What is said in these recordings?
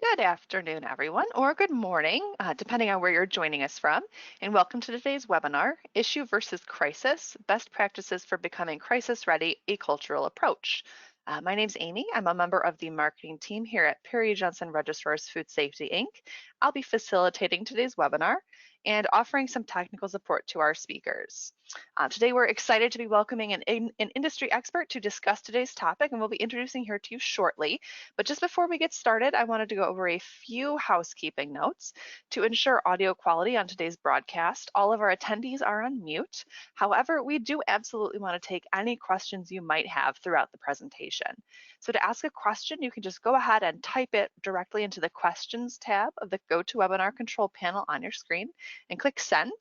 Good afternoon, everyone, or good morning, depending on where you're joining us from. And welcome to today's webinar, Issue versus Crisis, Best Practices for Becoming Crisis Ready, a Cultural Approach. My name's Amy. I'm a member of the marketing team here at Perry Johnson Registrars Food Safety, Inc. I'll be facilitating today's webinar and offering some technical support to our speakers. Today, we're excited to be welcoming an industry expert to discuss today's topic, and we'll be introducing her to you shortly. But just before we get started, I wanted to go over a few housekeeping notes. To ensure audio quality on today's broadcast, all of our attendees are on mute. However, we do absolutely want to take any questions you might have throughout the presentation. So to ask a question, you can just go ahead and type it directly into the Questions tab of the GoToWebinar control panel on your screen and click Send.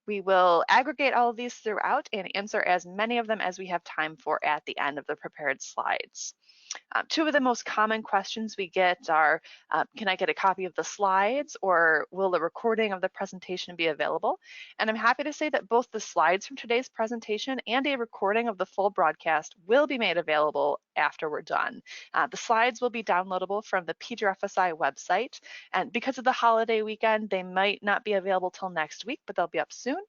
We will aggregate all of these throughout and answer as many of them as we have time for at the end of the prepared slides. Two of the most common questions we get are, can I get a copy of the slides, or will the recording of the presentation be available? And I'm happy to say that both the slides from today's presentation and a recording of the full broadcast will be made available after we're done. The slides will be downloadable from the PGRFSI website, and because of the holiday weekend, they might not be available till next week, but they'll be up soon.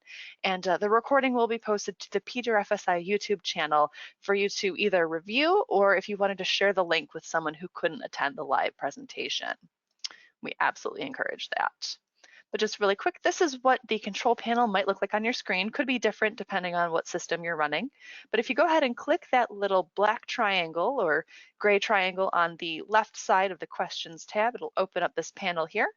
And the recording will be posted to the PGRFSI YouTube channel for you to either review, or if you wanted to share the link with someone who couldn't attend the live presentation. We absolutely encourage that. But just really quick, this is what the control panel might look like on your screen. Could be different depending on what system you're running. But if you go ahead and click that little black triangle or gray triangle on the left side of the Questions tab, it'll open up this panel here.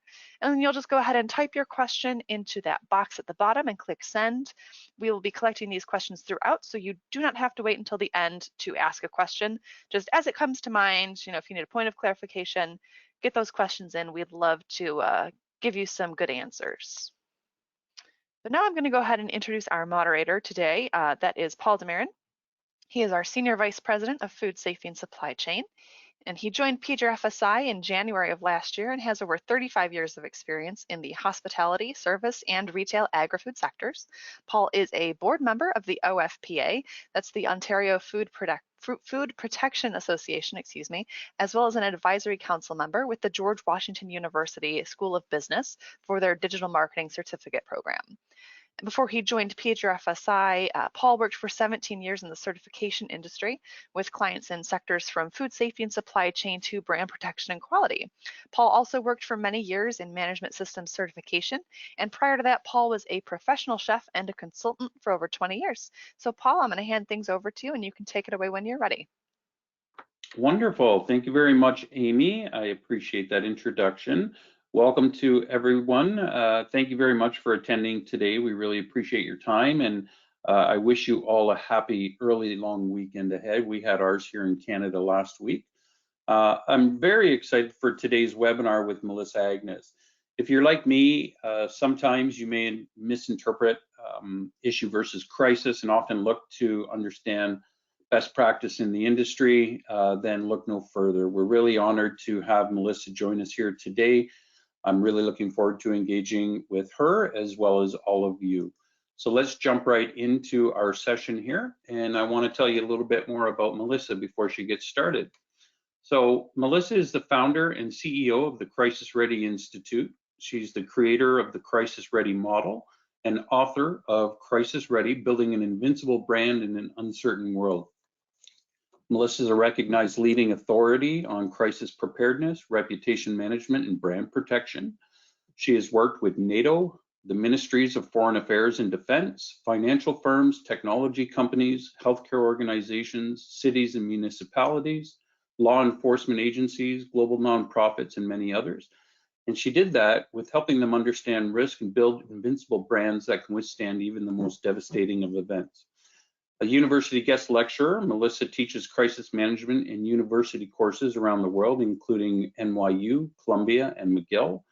And then you'll just go ahead and type your question into that box at the bottom and click Send. We will be collecting these questions throughout, so you do not have to wait until the end to ask a question. Just as it comes to mind, if you need a point of clarification, get those questions in. We'd love to give you some good answers. So now I'm going to go ahead and introduce our moderator today. That is Paul Demarin. He is our Senior Vice President of Food Safety and Supply Chain, and he joined PGRFSI in January of last year and has over 35 years of experience in the hospitality, service, and retail agri-food sectors. Paul is a board member of the OFPA, that's the Ontario Food Protection Association, as well as an advisory council member with the George Washington University School of Business for their digital marketing certificate program. Before he joined PGRFSI, Paul worked for 17 years in the certification industry with clients in sectors from food safety and supply chain to brand protection and quality. Paul also worked for many years in management systems certification, and prior to that, Paul was a professional chef and a consultant for over 20 years. So Paul, I'm going to hand things over to you and you can take it away when you're ready. Wonderful. Thank you very much, Amy. I appreciate that introduction. Welcome to everyone. Thank you very much for attending today. We really appreciate your time, and I wish you all a happy early long weekend ahead. We had ours here in Canada last week. I'm very excited for today's webinar with Melissa Agnes. If you're like me, sometimes you may misinterpret issue versus crisis and often look to understand best practice in the industry, then look no further. We're really honored to have Melissa join us here today. I'm really looking forward to engaging with her as well as all of you. So let's jump right into our session here. And I want to tell you a little bit more about Melissa before she gets started. So Melissa is the founder and CEO of the Crisis Ready Institute. She's the creator of the Crisis Ready model and author of Crisis Ready, Building an Invincible Brand in an Uncertain World. Melissa is a recognized leading authority on crisis preparedness, reputation management, and brand protection. She has worked with NATO, the Ministries of Foreign Affairs and Defense, financial firms, technology companies, healthcare organizations, cities and municipalities, law enforcement agencies, global nonprofits, and many others. And she did that with helping them understand risk and build invincible brands that can withstand even the most devastating of events. A university guest lecturer, Melissa teaches crisis management in university courses around the world, including NYU, Columbia, and McGill.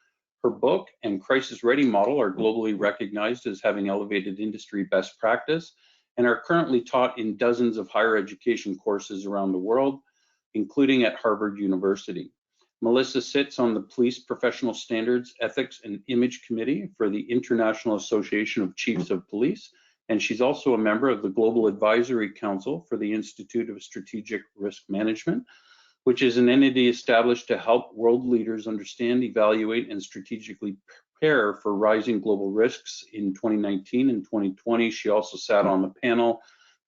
Her book and Crisis Ready model are globally recognized as having elevated industry best practice and are currently taught in dozens of higher education courses around the world, including at Harvard University. Melissa sits on the Police Professional Standards, Ethics, and Image Committee for the International Association of Chiefs of Police, and she's also a member of the Global Advisory Council for the Institute of Strategic Risk Management. which is an entity established to help world leaders understand, evaluate, and strategically prepare for rising global risks. In 2019 and 2020, she also sat on the panel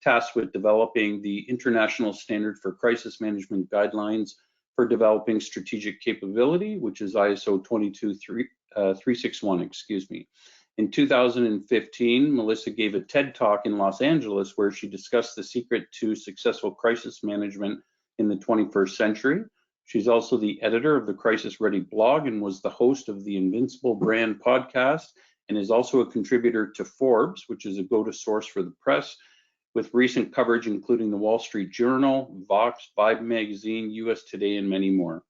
tasked with developing the International Standard for Crisis Management Guidelines for Developing Strategic Capability, which is ISO 22361, excuse me. In 2015, Melissa gave a TED Talk in Los Angeles where she discussed the secret to successful crisis management in the 21st century. She's also the editor of the Crisis Ready blog and was the host of the Invincible Brand podcast, and is also a contributor to Forbes, which is a go-to source for the press, with recent coverage including the Wall Street Journal, Vox, Vibe Magazine, US Today, and many more.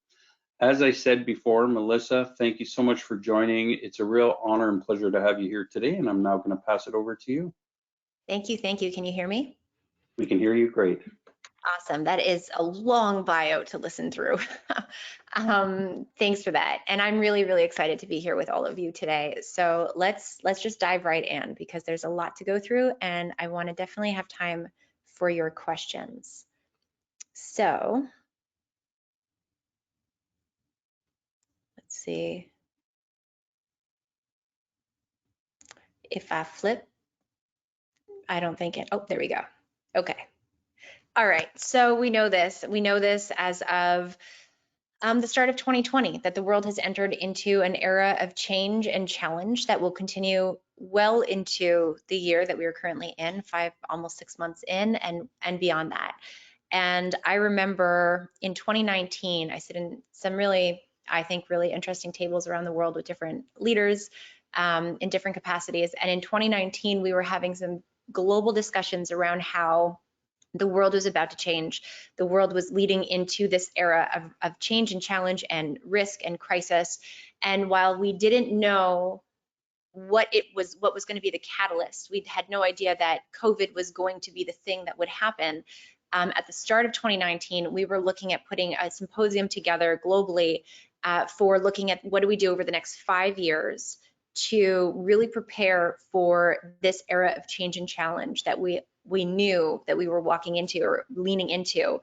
As I said before, Melissa, thank you so much for joining. It's a real honor and pleasure to have you here today, and I'm now going to pass it over to you. Thank you. Thank you. Can you hear me? We can hear you great. Awesome. That is a long bio to listen through. Thanks for that. And I'm really, really excited to be here with all of you today. So let's just dive right in, because there's a lot to go through and I want to definitely have time for your questions. So let's see if I flip. I don't think it. Oh, there we go. Okay. All right. So we know this. We know this as of the start of 2020, that the world has entered into an era of change and challenge that will continue well into the year that we are currently in, almost 6 months in, and beyond that. And I remember in 2019, I sit in some really, I think, really interesting tables around the world with different leaders in different capacities. And in 2019, we were having some global discussions around how the world was about to change. The world was leading into this era of change and challenge and risk and crisis. And while we didn't know what was going to be the catalyst, we had no idea that COVID was going to be the thing that would happen. At the start of 2019, we were looking at putting a symposium together globally for looking at what do we do over the next 5 years to really prepare for this era of change and challenge that we knew that we were walking into or leaning into,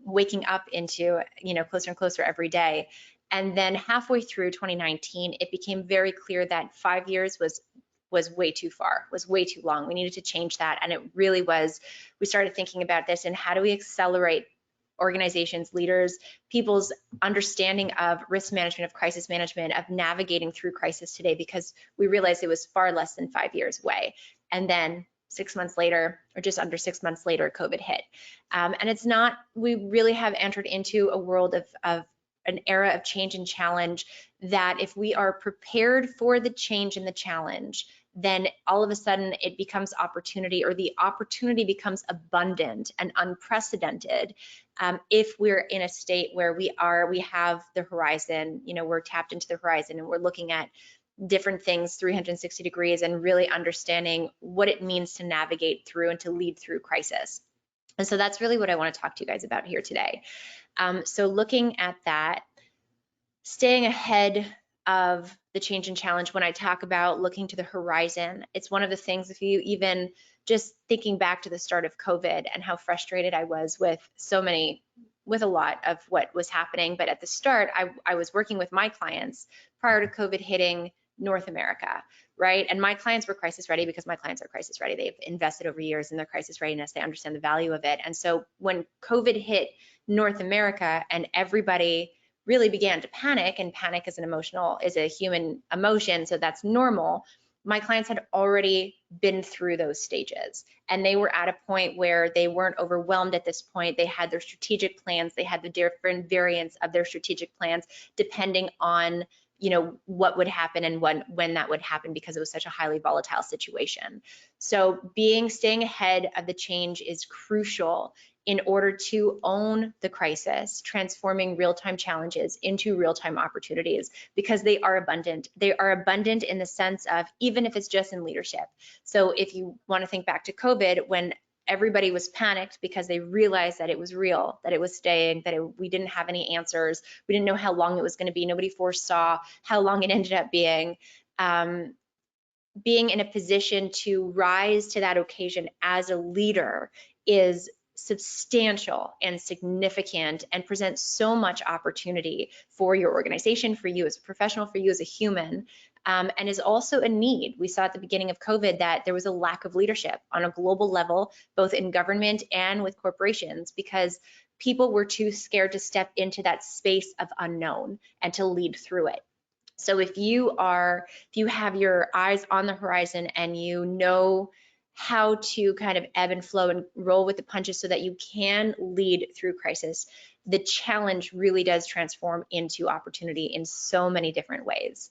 waking up into, closer and closer every day. And then halfway through 2019, it became very clear that 5 years was way too far, was way too long. We needed to change that. And it really was, we started thinking about this and how do we accelerate organizations, leaders, people's understanding of risk management, of crisis management, of navigating through crisis today, because we realized it was far less than 5 years away. And then 6 months later, or just under 6 months later, COVID hit. And it's not, we really have entered into a world of an era of change and challenge that if we are prepared for the change and the challenge, then all of a sudden it becomes opportunity, or the opportunity becomes abundant and unprecedented if we're in a state where we have the horizon, we're tapped into the horizon and we're looking at different things 360 degrees and really understanding what it means to navigate through and to lead through crisis. And so that's really what I want to talk to you guys about here today. So looking at that, staying ahead of the change and challenge, when I talk about looking to the horizon, it's one of the things, if you even just thinking back to the start of COVID and how frustrated I was with a lot of what was happening. But at the start, I was working with my clients prior to COVID hitting North America, right? And my clients were crisis ready because my clients are crisis ready. They've invested over years in their crisis readiness. They understand the value of it. And so when COVID hit North America and everybody really began to panic, and panic is a human emotion, so that's normal. My clients had already been through those stages, and they were at a point where they weren't overwhelmed at this point. They had their strategic plans. They had the different variants of their strategic plans depending on what would happen and when that would happen, because it was such a highly volatile situation. So staying ahead of the change is crucial in order to own the crisis, transforming real-time challenges into real-time opportunities, because they are abundant. They are abundant in the sense of, even if it's just in leadership. So if you want to think back to COVID, when everybody was panicked because they realized that it was real, that it was staying, we didn't have any answers. We didn't know how long it was going to be. Nobody foresaw how long it ended up being. Being in a position to rise to that occasion as a leader is substantial and significant and present so much opportunity for your organization, for you as a professional, for you as a human, and is also a need. We saw at the beginning of COVID that there was a lack of leadership on a global level, both in government and with corporations, because people were too scared to step into that space of unknown and to lead through it. So if you have your eyes on the horizon and you know how to kind of ebb and flow and roll with the punches so that you can lead through crisis, the challenge really does transform into opportunity in so many different ways.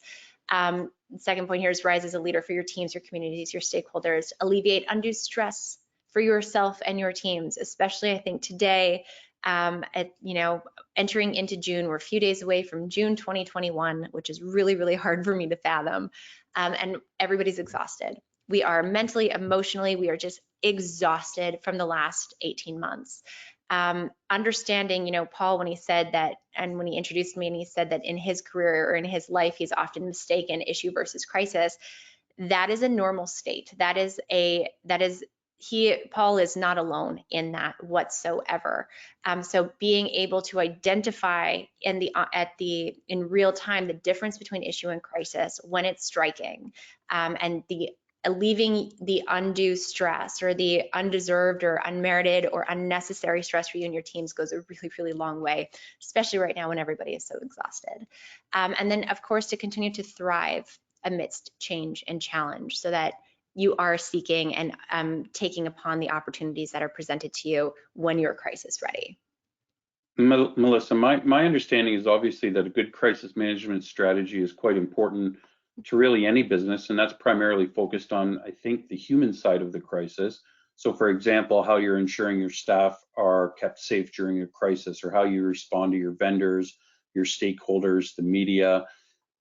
The second point here is rise as a leader for your teams, your communities, your stakeholders, alleviate undue stress for yourself and your teams, especially I think today, entering into June. We're a few days away from June 2021, which is really, really hard for me to fathom. And everybody's exhausted. We are mentally, emotionally, we are just exhausted from the last 18 months. Understanding, Paul, when he said that, and when he introduced me and he said that in his career or in his life, he's often mistaken issue versus crisis. That is a normal state. Paul is not alone in that whatsoever. So being able to identify in real time the difference between issue and crisis when it's striking, and alleviating the undue stress or the undeserved or unmerited or unnecessary stress for you and your teams goes a really, really long way, especially right now when everybody is so exhausted. And then, of course, to continue to thrive amidst change and challenge so that you are seeking and taking upon the opportunities that are presented to you when you're crisis ready. Melissa, my understanding is obviously that a good crisis management strategy is quite important to really any business, and that's primarily focused on, I think, the human side of the crisis. So for example, how you're ensuring your staff are kept safe during a crisis, or how you respond to your vendors, your stakeholders, the media.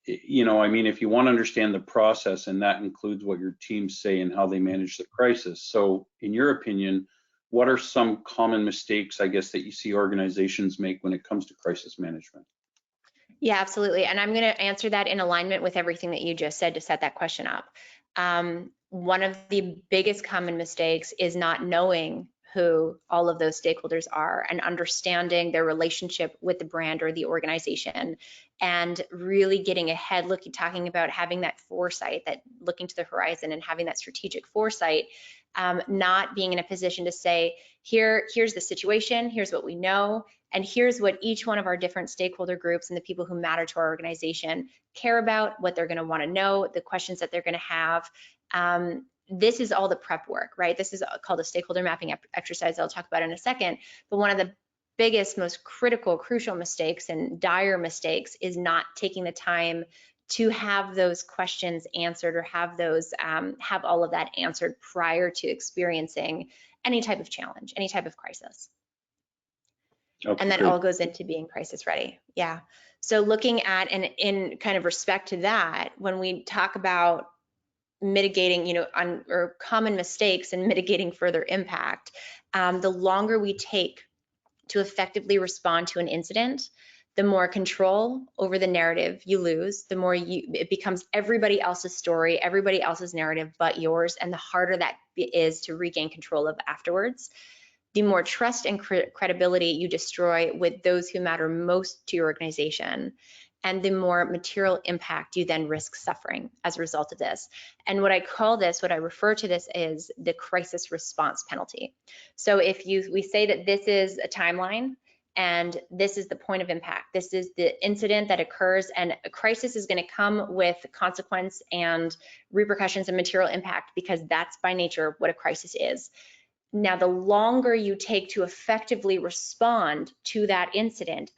If you want to understand the process, and that includes what your teams say and how they manage the crisis. So in your opinion, what are some common mistakes, I guess, that you see organizations make when it comes to crisis management? Yeah, absolutely. And I'm going to answer that in alignment with everything that you just said to set that question up. One of the biggest common mistakes is not knowing who all of those stakeholders are and understanding their relationship with the brand or the organization, and really getting ahead, talking about having that foresight, that looking to the horizon and having that strategic foresight, not being in a position to say, here's the situation, here's what we know, and here's what each one of our different stakeholder groups and the people who matter to our organization care about, what they're going to want to know, the questions that they're going to have. This is all the prep work, right? This is called a stakeholder mapping exercise I'll talk about in a second. But one of the biggest, most crucial mistakes and dire mistakes is not taking the time to have those questions answered, or have all of that answered prior to experiencing any type of challenge, any type of crisis. Okay, and that all goes into being crisis ready. Yeah. So looking at, and in kind of respect to that, when we talk about mitigating, or common mistakes and mitigating further impact, the longer we take to effectively respond to an incident, the more control over the narrative you lose, the more it becomes everybody else's story, everybody else's narrative but yours, and the harder that is to regain control of afterwards. The more trust and credibility you destroy with those who matter most to your organization, and the more material impact you then risk suffering as a result of this. And what I refer to this is the crisis response penalty. So if we say that this is a timeline, and this is the point of impact, this is the incident that occurs, and a crisis is going to come with consequence and repercussions and material impact, because that's by nature what a crisis is. Now, the longer you take to effectively respond to that incident,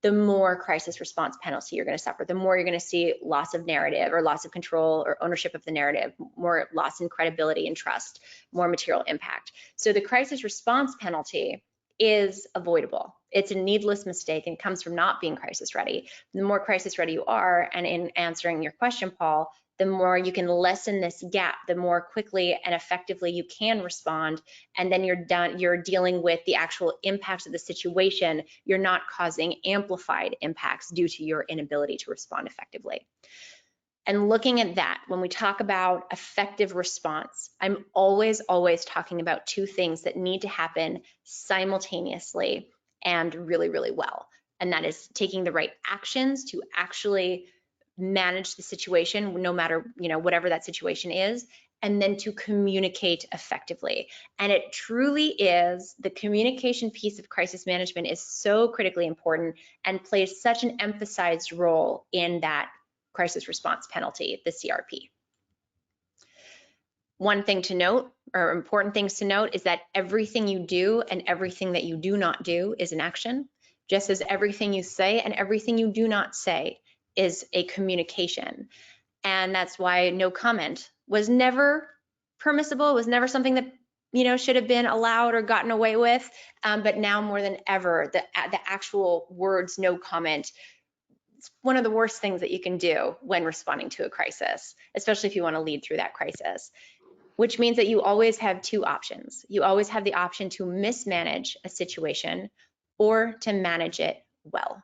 the more crisis response penalty you're going to suffer, the more you're going to see loss of narrative or loss of control or ownership of the narrative, more loss in credibility and trust, more material impact. So the crisis response penalty is avoidable. It's a needless mistake, and comes from not being crisis ready. The more crisis ready you are, and in answering your question, Paul, the more you can lessen this gap, the more quickly and effectively you can respond, and then you're dealing with the actual impacts of the situation. You're not causing amplified impacts due to your inability to respond effectively. And looking at that, when we talk about effective response, I'm always talking about two things that need to happen simultaneously and really, really well. And that is taking the right actions to actually manage the situation, no matter, whatever that situation is, and then to communicate effectively. And it truly is, the communication piece of crisis management is so critically important and plays such an emphasized role in that crisis response penalty, the CRP. One thing to note, or important things to note, is that everything you do and everything that you do not do is an action, just as everything you say and everything you do not say is a communication. And that's why no comment was never permissible, was never something that should have been allowed or gotten away with. But now more than ever, the actual words no comment, it's one of the worst things that you can do when responding to a crisis, especially if you want to lead through that crisis, which means that you always have two options. You always have the option to mismanage a situation or to manage it well.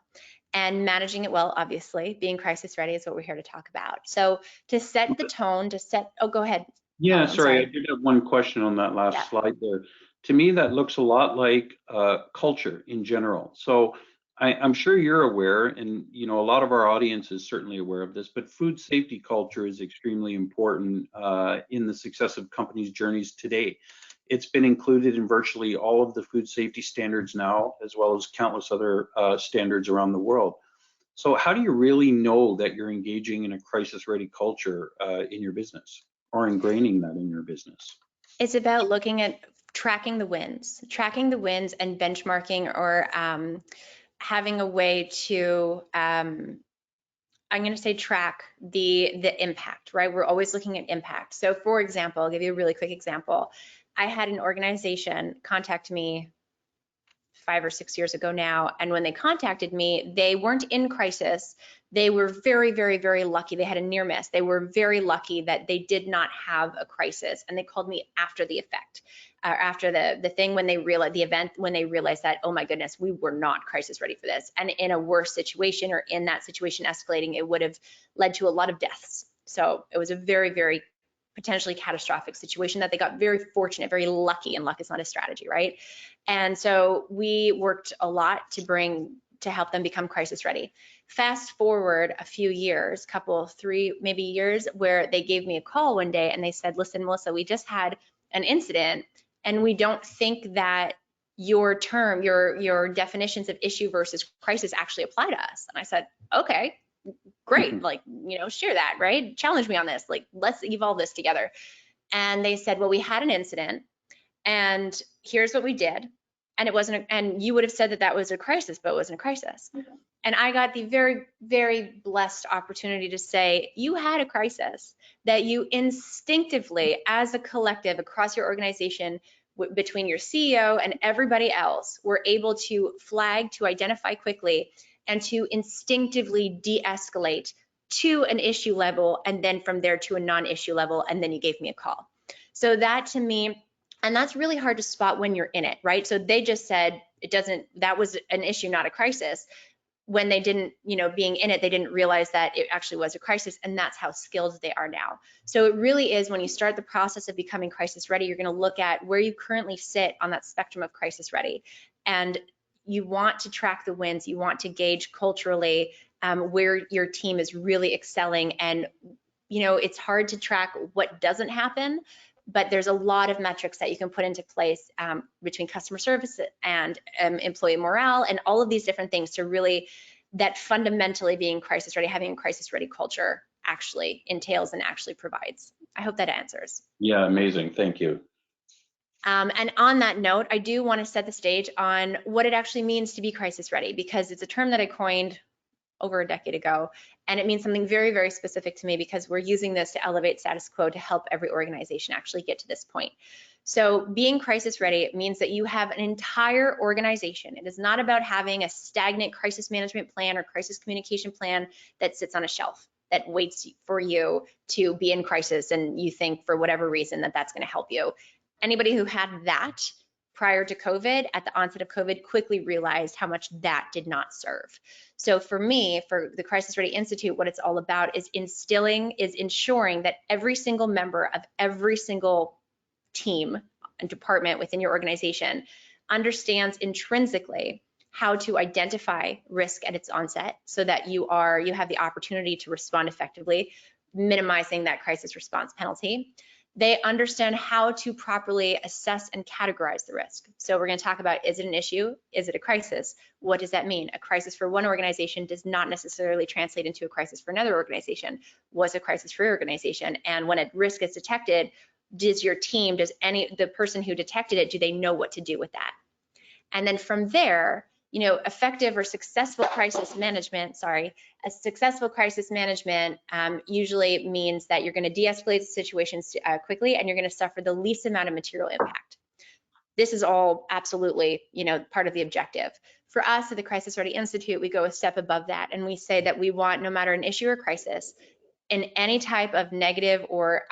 And managing it well, obviously, being crisis ready is what we're here to talk about. So to set the tone, oh, go ahead. Yeah, Colin, sorry, I did have one question on that last slide there. To me, that looks a lot like culture in general. So I'm sure you're aware, and a lot of our audience is certainly aware of this, but food safety culture is extremely important in the success of companies' journeys today. It's been included in virtually all of the food safety standards now, as well as countless other standards around the world. So how do you really know that you're engaging in a crisis-ready culture in your business, or ingraining that in your business? It's about looking at tracking the wins and benchmarking, or having a way to, I'm going to say, track the impact, right? We're always looking at impact. So for example, I'll give you a really quick example. I had an organization contact me 5 or 6 years ago now, and when they contacted me, they weren't in crisis. They were very, very, very lucky. They had a near miss. They were very lucky that they did not have a crisis, and they called me after the effect, after the thing, when they realized the event, when they realized that, oh my goodness, we were not crisis ready for this, and in a worse situation, or in that situation escalating, it would have led to a lot of deaths. So it was a very, very potentially catastrophic situation that they got very fortunate, very lucky, and luck is not a strategy, right? And so we worked a lot to help them become crisis ready. Fast forward a few years, couple, 3 maybe years, where they gave me a call one day and they said, listen, Melissa, we just had an incident and we don't think that your definitions of issue versus crisis actually apply to us. And I said, okay, great, like, share that, right? Challenge me on this, like, let's evolve this together. And they said, well, we had an incident and here's what we did. And it wasn't, and you would have said that that was a crisis, but it wasn't a crisis. And I got the very, very blessed opportunity to say, you had a crisis that you instinctively, as a collective across your organization, between your CEO and everybody else, were able to flag, to identify quickly, and to instinctively de-escalate to an issue level, and then from there to a non-issue level, and then you gave me a call. So that, to me, and that's really hard to spot when you're in it, right? So they just said that was an issue, not a crisis. When they didn't, being in it, they didn't realize that it actually was a crisis, and that's how skilled they are now. So it really is, when you start the process of becoming crisis ready, you're going to look at where you currently sit on that spectrum of crisis ready. And you want to track the wins, you want to gauge culturally where your team is really excelling. And, it's hard to track what doesn't happen, but there's a lot of metrics that you can put into place between customer service and employee morale and all of these different things to really, that fundamentally being crisis ready, having a crisis ready culture actually entails and actually provides. I hope that answers. Yeah, amazing. Thank you. And on that note, I do want to set the stage on what it actually means to be crisis ready, because it's a term that I coined over a decade ago, and it means something very, very specific to me, because we're using this to elevate status quo to help every organization actually get to this point. So being crisis ready means that you have an entire organization. It is not about having a stagnant crisis management plan or crisis communication plan that sits on a shelf that waits for you to be in crisis and you think for whatever reason that that's going to help you. Anybody who had that prior to COVID, at the onset of COVID, quickly realized how much that did not serve. So for me, for the Crisis Ready Institute, what it's all about is ensuring that every single member of every single team and department within your organization understands intrinsically how to identify risk at its onset so that you have the opportunity to respond effectively, minimizing that crisis response penalty. They understand how to properly assess and categorize the risk. So we're going to talk about, is it an issue? Is it a crisis? What does that mean? A crisis for one organization does not necessarily translate into a crisis for another organization. What's a crisis for your organization? And when a risk is detected, does your team, the person who detected it, do they know what to do with that? And then from there, effective or successful crisis management, a successful crisis management usually means that you're going to de-escalate the situations quickly, and you're going to suffer the least amount of material impact. This is all absolutely, part of the objective. For us at the Crisis Ready Institute, we go a step above that, and we say that we want, no matter an issue or crisis, in any type of negative or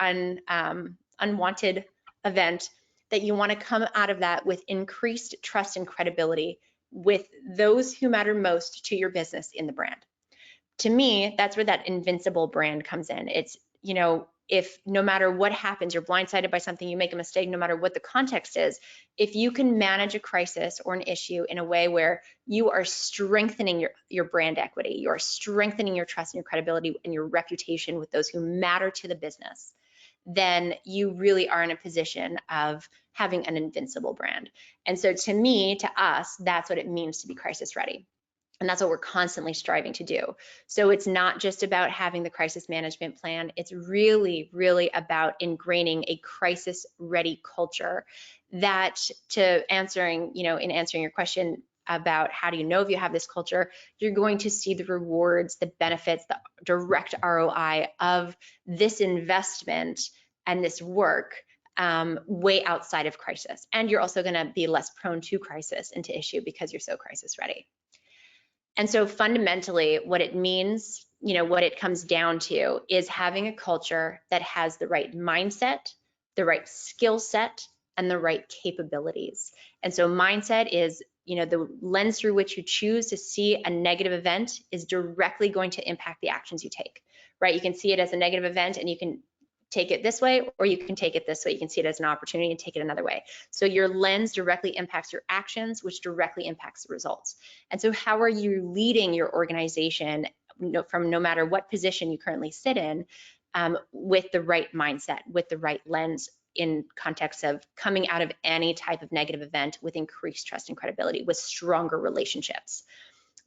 unwanted event, that you want to come out of that with increased trust and credibility with those who matter most to your business in the brand. To me, that's where that invincible brand comes in. It's, if no matter what happens, you're blindsided by something, you make a mistake, no matter what the context is, if you can manage a crisis or an issue in a way where you are strengthening your brand equity, you are strengthening your trust and your credibility and your reputation with those who matter to the business, then you really are in a position of having an invincible brand. And so to me, to us, that's what it means to be crisis ready. And that's what we're constantly striving to do. So it's not just about having the crisis management plan. It's really, really about ingraining a crisis ready culture that, in answering your question about how do you know if you have this culture, you're going to see the rewards, the benefits, the direct ROI of this investment and this work way outside of crisis. And you're also going to be less prone to crisis and to issue because you're so crisis ready. And so fundamentally, what it means, what it comes down to is having a culture that has the right mindset, the right skill set, and the right capabilities. And so mindset is, the lens through which you choose to see a negative event is directly going to impact the actions you take, right? You can see it as a negative event and you can take it this way, or you can take it this way. You can see it as an opportunity and take it another way. So your lens directly impacts your actions, which directly impacts the results. And so how are you leading your organization from no matter what position you currently sit in, with the right mindset, with the right lens in context of coming out of any type of negative event with increased trust and credibility, with stronger relationships.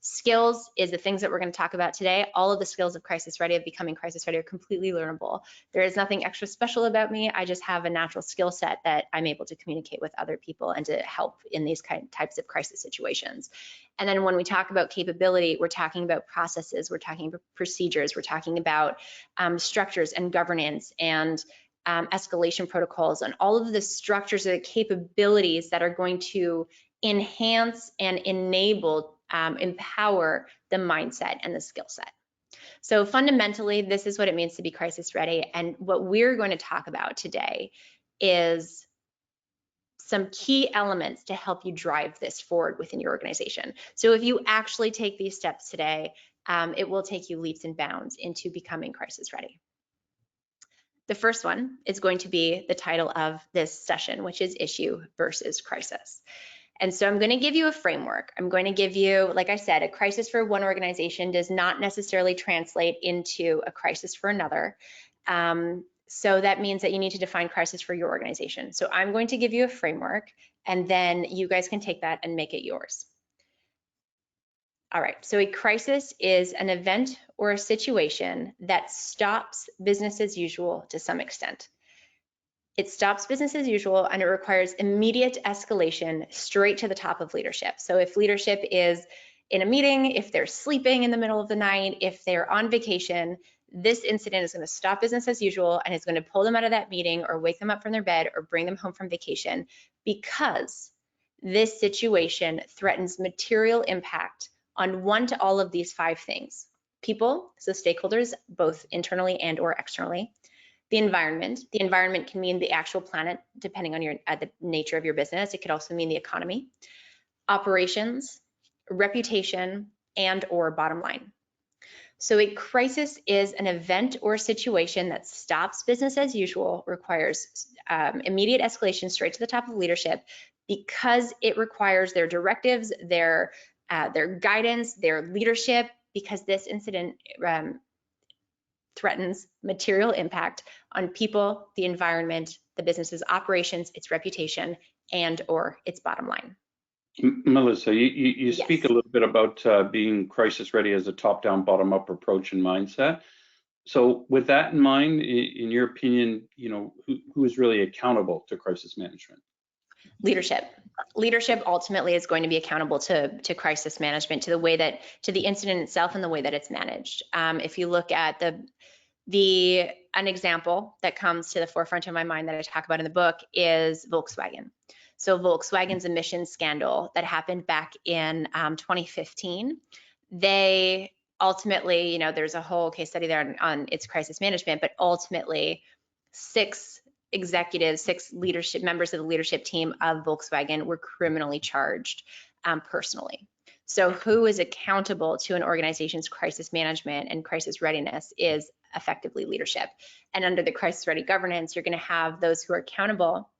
Skills is the things that we're going to talk about today. All of the skills of crisis ready, of becoming crisis ready, are completely learnable. There is nothing extra special about me. I just have a natural skill set that I'm able to communicate with other people and to help in these types of crisis situations. And then when we talk about capability, we're talking about processes, we're talking about procedures, we're talking about structures and governance and escalation protocols, and all of the structures or the capabilities that are going to enhance and enable, empower the mindset and the skill set. So fundamentally, this is what it means to be crisis ready. And what we're going to talk about today is some key elements to help you drive this forward within your organization. So if you actually take these steps today, it will take you leaps and bounds into becoming crisis ready. The first one is going to be the title of this session, which is Issue versus Crisis. And so I'm going to give you a framework. I'm going to give you, like I said, a crisis for one organization does not necessarily translate into a crisis for another. So that means that you need to define crisis for your organization. So I'm going to give you a framework, and then you guys can take that and make it yours. All right, so a crisis is an event or a situation that stops business as usual to some extent. It stops business as usual, and it requires immediate escalation straight to the top of leadership. So if leadership is in a meeting, if they're sleeping in the middle of the night, if they're on vacation, this incident is going to stop business as usual and is going to pull them out of that meeting or wake them up from their bed or bring them home from vacation, because this situation threatens material impact on one to all of these 5 things: people, so stakeholders, both internally and or externally; The environment can mean the actual planet, depending on the nature of your business. It could also mean the economy, operations, reputation, and or bottom line. So a crisis is an event or situation that stops business as usual, requires immediate escalation straight to the top of leadership because it requires their directives, their guidance, their leadership, because this incident threatens material impact on people, the environment, the business's operations, its reputation, and or its bottom line. Melissa, you Yes. speak a little bit about being crisis ready as a top-down, bottom-up approach and mindset. So with that in mind, in your opinion, who is really accountable to crisis management? Leadership. Leadership ultimately is going to be accountable to crisis management, to the incident itself and the way that it's managed. If you look at an example that comes to the forefront of my mind that I talk about in the book is Volkswagen. So Volkswagen's emissions scandal that happened back in 2015, they ultimately, there's a whole case study there on its crisis management, but ultimately 6 leadership members of the leadership team of Volkswagen were criminally charged personally. So who is accountable to an organization's crisis management and crisis readiness is effectively leadership. And under the crisis ready governance, you're going to have those who are accountable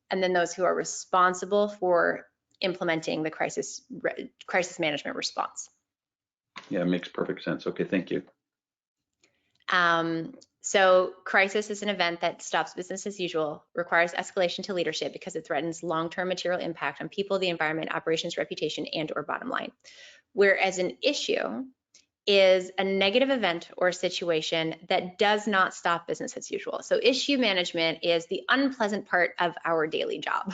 and then those who are responsible for implementing the crisis management response. Yeah, it makes perfect sense. Okay, thank you. So crisis is an event that stops business as usual, requires escalation to leadership because it threatens long-term material impact on people, the environment, operations, reputation, and or bottom line. Whereas an issue is a negative event or situation that does not stop business as usual. So issue management is the unpleasant part of our daily job.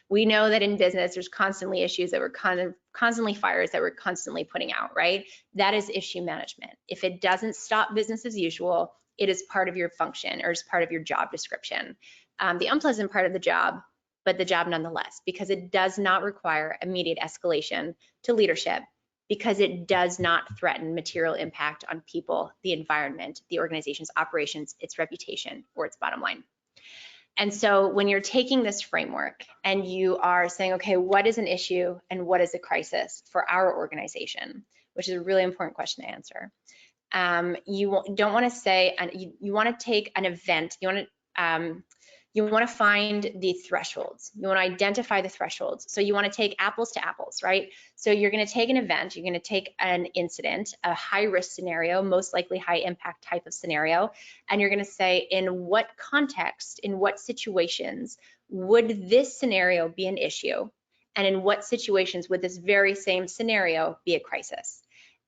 We know that in business, there's constantly issues that we're constantly fires that we're constantly putting out, right? That is issue management. If it doesn't stop business as usual, it is part of your function or is part of your job description. The unpleasant part of the job, but the job nonetheless, because it does not require immediate escalation to leadership, because it does not threaten material impact on people, the environment, the organization's operations, its reputation, or its bottom line. And so when you're taking this framework and you are saying, okay, what is an issue and what is a crisis for our organization, which is a really important question to answer. You don't want to say, you want to take an event, you want to find the thresholds. You want to identify the thresholds. So you want to take apples to apples, right? So you're going to take an event, you're going to take an incident, a high risk scenario, most likely high impact type of scenario, and you're going to say, in what context, in what situations would this scenario be an issue? And in what situations would this very same scenario be a crisis?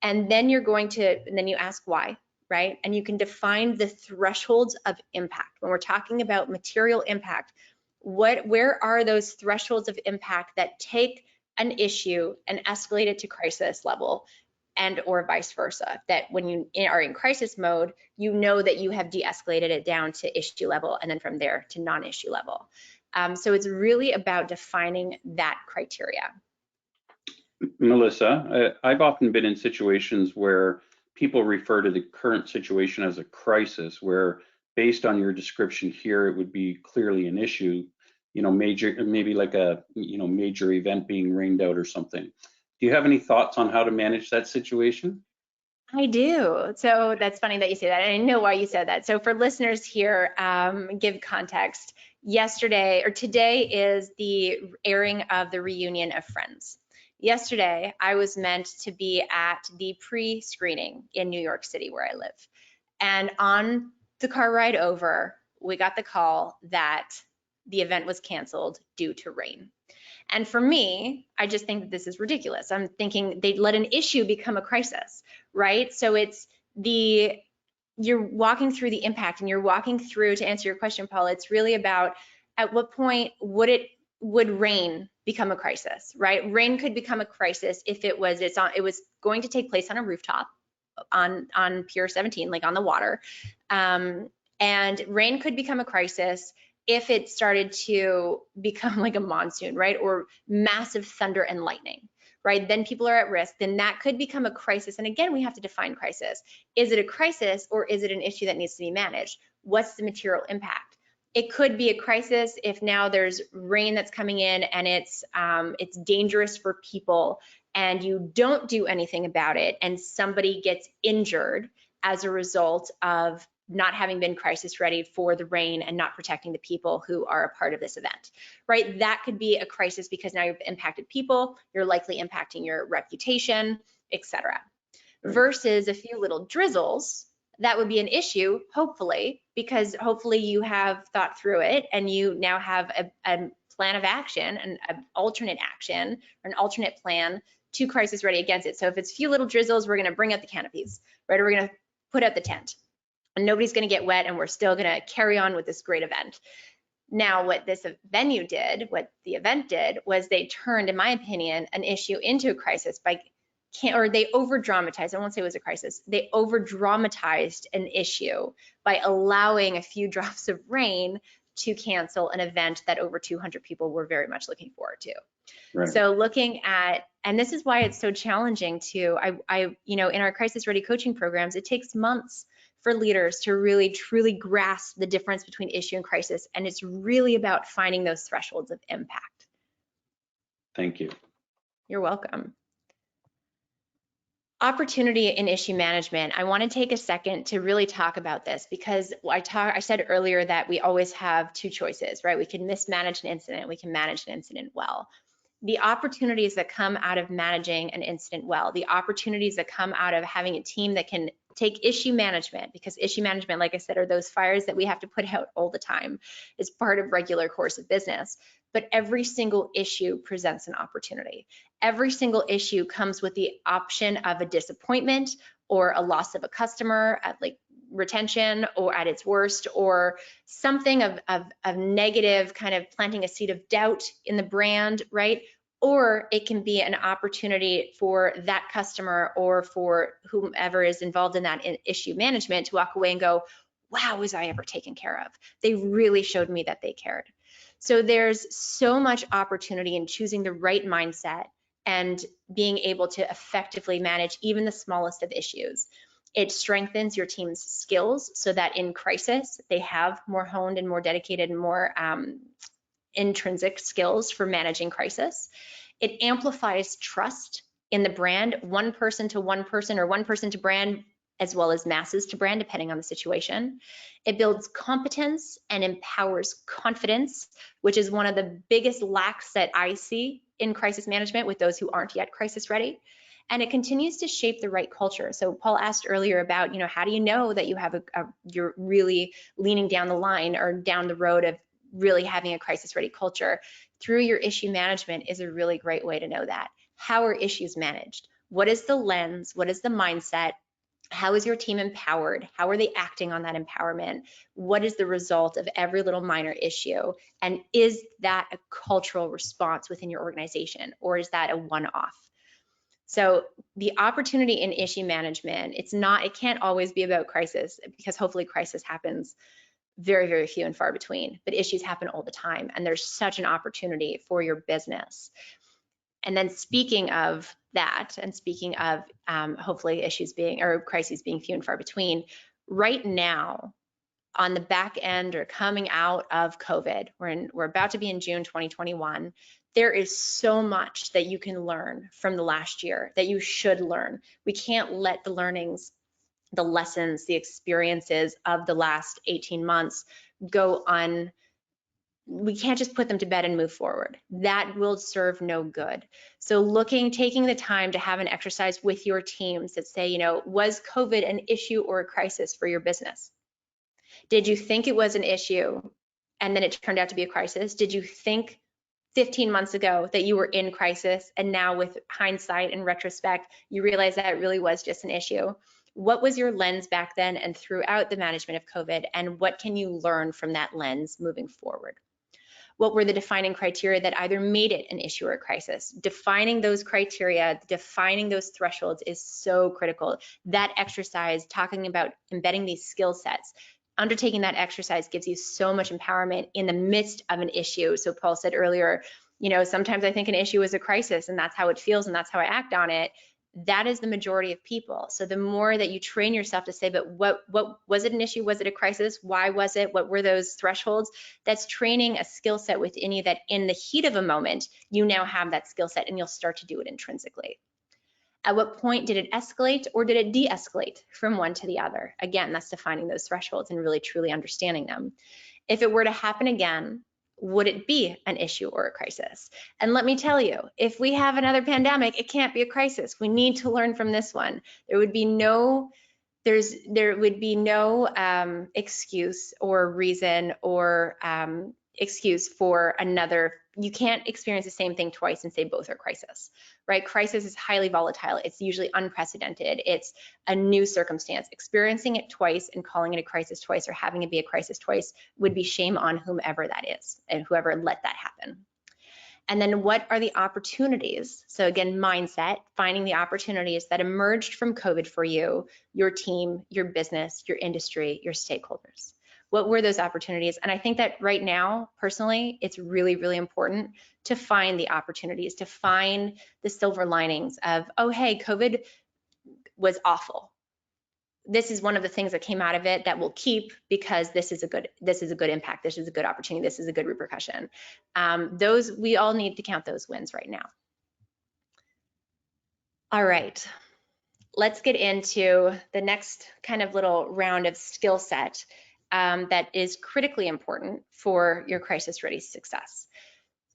And then then you ask why. Right? And you can define the thresholds of impact. When we're talking about material impact, where are those thresholds of impact that take an issue and escalate it to crisis level, and or vice versa? That when you are in crisis mode, you know that you have de-escalated it down to issue level and then from there to non-issue level. So it's really about defining that criteria. Melissa, I've often been in situations where people refer to the current situation as a crisis, where based on your description here, it would be clearly an issue, maybe like a, major event being rained out or something. Do you have any thoughts on how to manage that situation? I do. So that's funny that you say that. And I know why you said that. So for listeners here, give context. Today is the airing of the reunion of Friends. Yesterday, I was meant to be at the pre-screening in New York City where I live. And on the car ride over, we got the call that the event was canceled due to rain. And for me, I just think that this is ridiculous. I'm thinking they'd let an issue become a crisis, right? So you're walking through the impact and you're walking through, to answer your question, Paul, it's really about at what point would rain become a crisis, right? Rain could become a crisis if it was going to take place on a rooftop on Pier 17, like on the water. And rain could become a crisis if it started to become like a monsoon, right? Or massive thunder and lightning, right? Then people are at risk. Then that could become a crisis. And again, we have to define crisis. Is it a crisis or is it an issue that needs to be managed? what's the material impact? It could be a crisis if now there's rain that's coming in and it's dangerous for people and you don't do anything about it and somebody gets injured as a result of not having been crisis ready for the rain and not protecting the people who are a part of this event, right? That could be a crisis because now you've impacted people, you're likely impacting your reputation, etc. Right. Versus a few little drizzles, that would be an issue, hopefully, because hopefully you have thought through it and you now have a plan of action, an alternate action, or an alternate plan to crisis ready against it. So if it's few little drizzles, we're gonna bring out the canopies, right? Or we're gonna put out the tent and nobody's gonna get wet and we're still gonna carry on with this great event. Now, what this venue did, what the event did, was they turned, in my opinion, an issue into a crisis by they over-dramatized, I won't say it was a crisis, they over-dramatized an issue by allowing a few drops of rain to cancel an event that over 200 people were very much looking forward to. Right. So looking at, and this is why it's so challenging too, you know, in our crisis ready coaching programs, it takes months for leaders to really truly grasp the difference between issue and crisis, and it's really about finding those thresholds of impact. Thank you. You're welcome. Opportunity in issue management. I want to take a second to really talk about this because I said earlier that we always have two choices, right? We can mismanage an incident, we can manage an incident well. The opportunities that come out of managing an incident well, the opportunities that come out of having a team that can take issue management, because issue management, like I said, are those fires that we have to put out all the time. It's part of regular course of business. But every single issue presents an opportunity. Every single issue comes with the option of a disappointment or a loss of a customer at like retention or at its worst, or something of negative, kind of planting a seed of doubt in the brand, right? Or it can be an opportunity for that customer or for whomever is involved in that issue management to walk away and go, wow, was I ever taken care of? They really showed me that they cared. So there's so much opportunity in choosing the right mindset and being able to effectively manage even the smallest of issues. It strengthens your team's skills so that in crisis, they have more honed and more dedicated and more intrinsic skills for managing crisis. It amplifies trust in the brand, one person to one person or one person to brand, as well as masses to brand, depending on the situation. It builds competence and empowers confidence, which is one of the biggest lacks that I see in crisis management with those who aren't yet crisis ready. And it continues to shape the right culture. So Paul asked earlier about, you know, how do you know that you have you're really leaning down the line or down the road of really having a crisis ready culture? Through your issue management is a really great way to know that. How are issues managed? What is the lens? What is the mindset? How is your team empowered? How are they acting on that empowerment? What is the result of every little minor issue? And is that a cultural response within your organization, or is that a one-off? So the opportunity in issue management, it can't always be about crisis, because hopefully crisis happens very, very few and far between, but issues happen all the time. And there's such an opportunity for your business. And then speaking of that, and speaking of hopefully crises being few and far between, right now on the back end or coming out of COVID, we're about to be in June 2021, there is so much that you can learn from the last year that you should learn. We can't let the learnings, the lessons, the experiences of the last 18 months go on. We can't just put them to bed and move forward. That will serve no good. So taking the time to have an exercise with your teams that say, you know, was COVID an issue or a crisis for your business? Did you think it was an issue and then it turned out to be a crisis? Did you think 15 months ago that you were in crisis and now with hindsight and retrospect, you realize that it really was just an issue? What was your lens back then and throughout the management of COVID, and what can you learn from that lens moving forward? What were the defining criteria that either made it an issue or a crisis? Defining those criteria, defining those thresholds is so critical. That exercise, talking about embedding these skill sets, undertaking that exercise gives you so much empowerment in the midst of an issue. So Paul said earlier, you know, sometimes I think an issue is a crisis and that's how it feels and that's how I act on it. That is the majority of people. So the more that you train yourself to say, but what was it an issue? Was it a crisis? Why was it? What were those thresholds? That's training a skill set within you that in the heat of a moment, you now have that skill set and you'll start to do it intrinsically. At what point did it escalate or did it de-escalate from one to the other? Again, that's defining those thresholds and really truly understanding them. If it were to happen again, would it be an issue or a crisis? And let me tell you, if we have another pandemic, it can't be a crisis. We need to learn from this one. There would be no excuse or reason or excuse for another. You can't experience the same thing twice and say both are crisis, right? Crisis is highly volatile. It's usually unprecedented. It's a new circumstance. Experiencing it twice and calling it a crisis twice or having it be a crisis twice would be shame on whomever that is and whoever let that happen. And then what are the opportunities? So again, mindset, finding the opportunities that emerged from COVID for you, your team, your business, your industry, your stakeholders. What were those opportunities? And I think that right now, personally, it's really, really important to find the opportunities, to find the silver linings of, oh, hey, COVID was awful. This is one of the things that came out of it that will keep because this is a good impact. This is a good opportunity. This is a good repercussion. We all need to count those wins right now. All right, let's get into the next kind of little round of skill set that is critically important for your crisis ready success.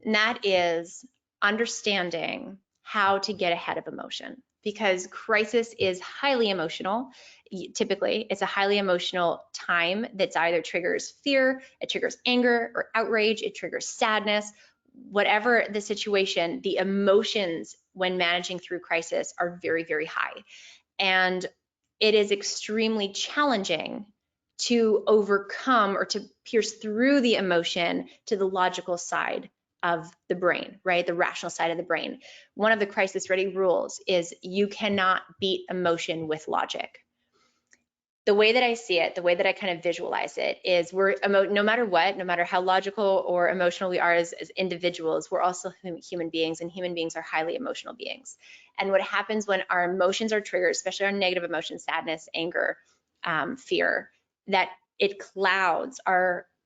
And that is understanding how to get ahead of emotion, because crisis is highly emotional. Typically, it's a highly emotional time that's either triggers fear, it triggers anger or outrage, it triggers sadness. Whatever the situation, the emotions when managing through crisis are very, very high. And it is extremely challenging to overcome or to pierce through the emotion to the logical side of the brain, right? The rational side of the brain. One of the crisis ready rules is you cannot beat emotion with logic. The way that I see it, the way that I kind of visualize it is no matter what, no matter how logical or emotional we are as individuals, we're also human beings, and human beings are highly emotional beings. And what happens when our emotions are triggered, especially our negative emotions, sadness, anger, fear, that it clouds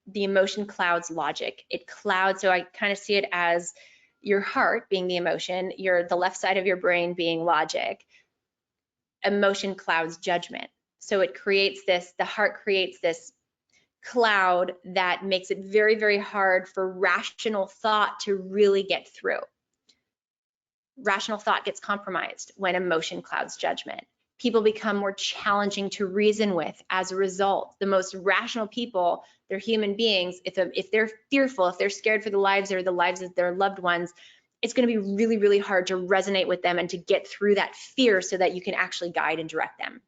the emotion clouds logic. It clouds, so I kind of see it as your heart being the emotion, the left side of your brain being logic. Emotion clouds judgment. So it creates the heart creates this cloud that makes it very, very hard for rational thought to really get through. Rational thought gets compromised when emotion clouds judgment. People become more challenging to reason with as a result. The most rational people, they're human beings. If they're fearful, if they're scared for the lives or the lives of their loved ones, it's going to be really, really hard to resonate with them and to get through that fear so that you can actually guide and direct them.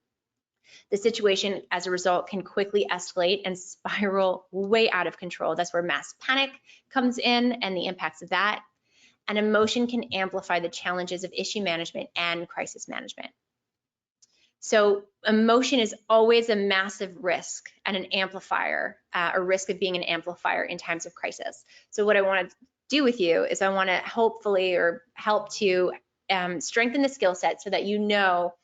The situation, as a result, can quickly escalate and spiral way out of control. That's where mass panic comes in and the impacts of that. And emotion can amplify the challenges of issue management and crisis management. So emotion is always a massive risk and an amplifier, a risk of being an amplifier in times of crisis. So what I want to do with you is I want to hopefully or help to strengthen the skill set so that you know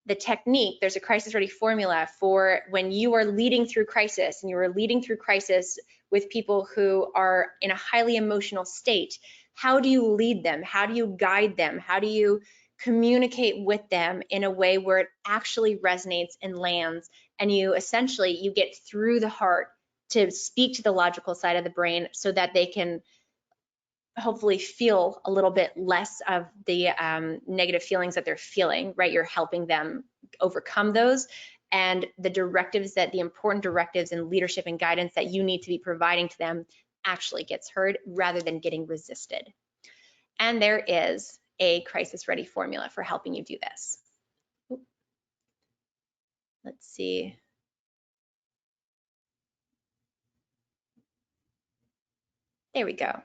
the technique. There's a crisis ready formula for when you are leading through crisis and you are leading through crisis with people who are in a highly emotional state. How do you lead them? How do you guide them? How do you communicate with them in a way where it actually resonates and lands, and you get through the heart to speak to the logical side of the brain so that they can hopefully feel a little bit less of the negative feelings that they're feeling, right? You're helping them overcome those, and the important directives and leadership and guidance that you need to be providing to them actually gets heard rather than getting resisted. And there is a crisis ready formula for helping you do this. Let's see. There we go.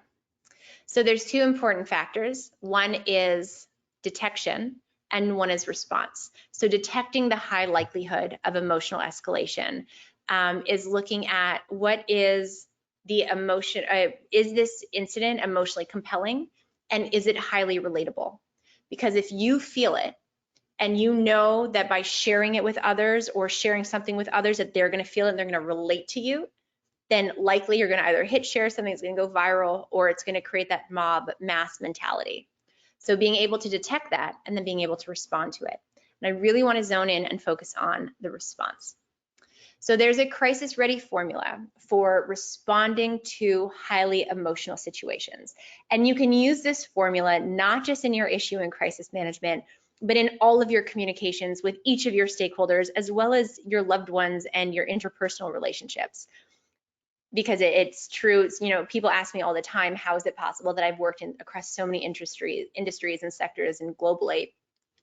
So there's two important factors. One is detection and one is response. So detecting the high likelihood of emotional escalation is looking at what is the emotion, is this incident emotionally compelling, and is it highly relatable? Because if you feel it, and you know that by sharing it with others or sharing something with others that they're going to feel it and they're going to relate to you, then likely you're going to either hit share, something that's going to go viral, or it's going to create that mob mass mentality. So being able to detect that and then being able to respond to it. And I really want to zone in and focus on the response. So there's a crisis ready formula for responding to highly emotional situations. And you can use this formula not just in your issue and crisis management, but in all of your communications with each of your stakeholders, as well as your loved ones and your interpersonal relationships. Because it's true, you know, people ask me all the time, how is it possible that I've worked across so many industries and sectors and globally?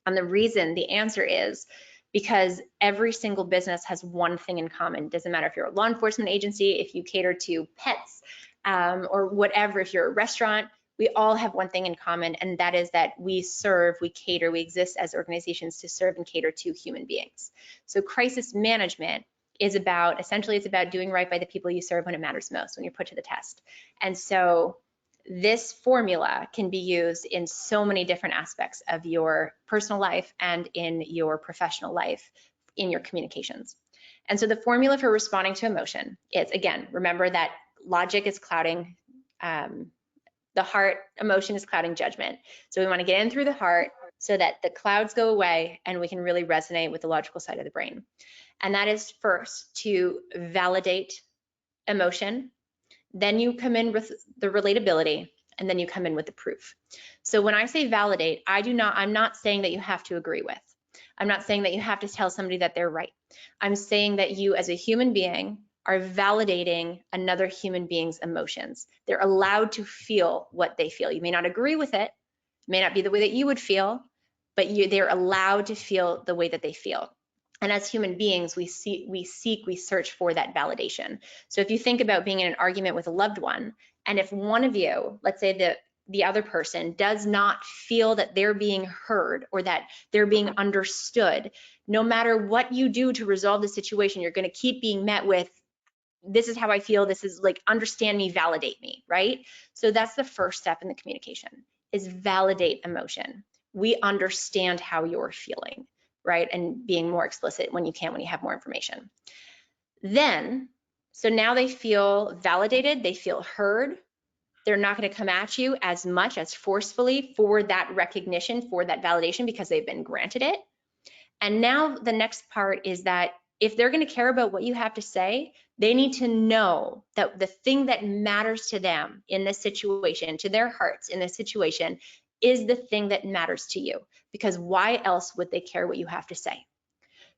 And the answer is because every single business has one thing in common. It doesn't matter if you're a law enforcement agency, if you cater to pets, or whatever, if you're a restaurant, we all have one thing in common, and that is that we serve, we cater, we exist as organizations to serve and cater to human beings. So crisis management is about, essentially it's about doing right by the people you serve when it matters most, when you're put to the test. And so this formula can be used in so many different aspects of your personal life and in your professional life, in your communications. And so the formula for responding to emotion is, again, remember that logic is clouding, the heart, emotion is clouding judgment. So we want to get in through the heart so that the clouds go away and we can really resonate with the logical side of the brain. And that is first to validate emotion. Then you come in with the relatability, and then you come in with the proof. So when I say validate, I'm not saying that you have to agree with. I'm not saying that you have to tell somebody that they're right. I'm saying that you as a human being are validating another human being's emotions. They're allowed to feel what they feel. You may not agree with it, may not be the way that you would feel, but they're allowed to feel the way that they feel. And as human beings, we search for that validation. So if you think about being in an argument with a loved one, and if one of you, let's say the other person, does not feel that they're being heard or that they're being understood, no matter what you do to resolve the situation, you're going to keep being met with, this is how I feel, this is like, understand me, validate me, right? So that's the first step in the communication, is validate emotion. We understand how you're feeling, right? And being more explicit when you have more information. Then, so now they feel validated, they feel heard. They're not going to come at you as much as forcefully for that recognition, for that validation, because they've been granted it. And now the next part is that if they're going to care about what you have to say, they need to know that the thing that matters to them in this situation, to their hearts in this situation, is the thing that matters to you, because why else would they care what you have to say?